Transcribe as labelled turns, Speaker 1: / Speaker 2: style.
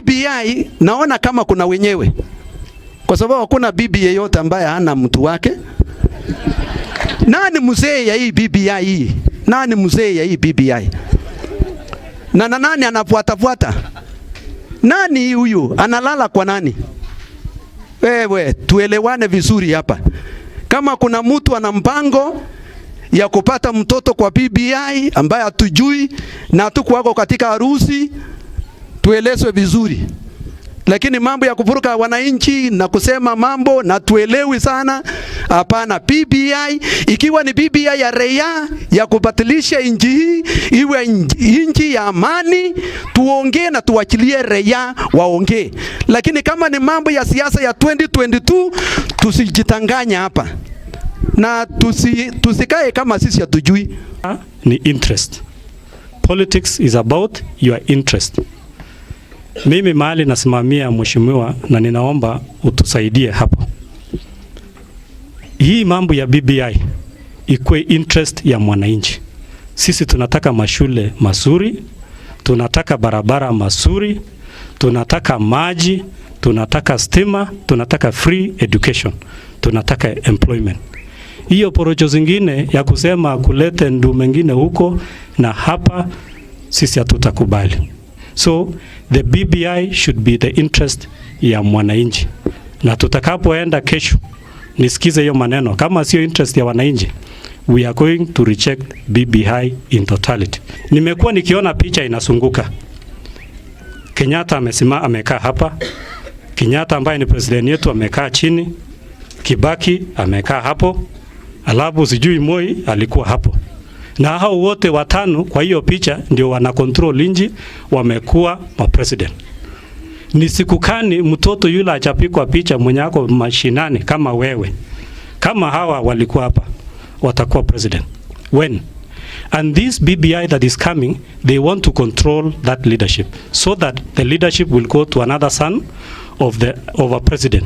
Speaker 1: BBI naona kama kuna wenyewe, kwa sababu hakuna bibi yeyote ambaye hana mtu wake. Nani mzee ya hii BBI hii? Nani mzee ya hii BBI? Na nani anafuata? Nani huyu? Analala kwa nani? Wewe, tuelewane vizuri hapa. Kama kuna mtu ana mpango ya kupata mtoto kwa BBI ambaye hatujui na hatukuwako katika harusi, tuelezwe vizuri. Lakini mambo ya kuvuruka wananchi na kusema mambo na tuelewi sana, hapana. BBI ikiwa ni BBI ya raia ya kubatilisha nchi hii iwe nchi ya amani, tuongee na tuachilie raia waongee. Lakini kama ni mambo ya siasa ya 2022, tusijitanganya hapa na tusikae kama sisi hatujui.
Speaker 2: Ni interest. Politics is about your interest. Mimi mahali nasimamia mheshimiwa, na ninaomba utusaidie hapo. Hii mambo ya BBI ikuwe interest ya mwananchi. Sisi tunataka mashule mazuri, tunataka barabara mazuri, tunataka maji, tunataka stima, tunataka free education, tunataka employment. Hiyo porojo zingine ya kusema kulete ndu mengine huko na hapa, sisi hatutakubali. So the BBI should be the interest ya mwananchi. Na tutakapoenda kesho nisikize hiyo maneno, kama sio interest ya wananchi, we are going to reject BBI in totality. Nimekuwa nikiona picha inasunguka. Kenyatta amekaa hapa. Kenyatta ambaye ni president yetu amekaa chini. Kibaki amekaa hapo. Alafu sijui Moi alikuwa hapo. Na hao wote watano kwa hiyo picha ndio wana control nchi, wamekuwa ma president. Ni siku kani mtoto yule achapikwa picha mwenye ako mashinani kama wewe, kama hawa walikuwa hapa, watakuwa president? When? And this BBI that is coming, they want to control that leadership so that the leadership will go to another son of a president.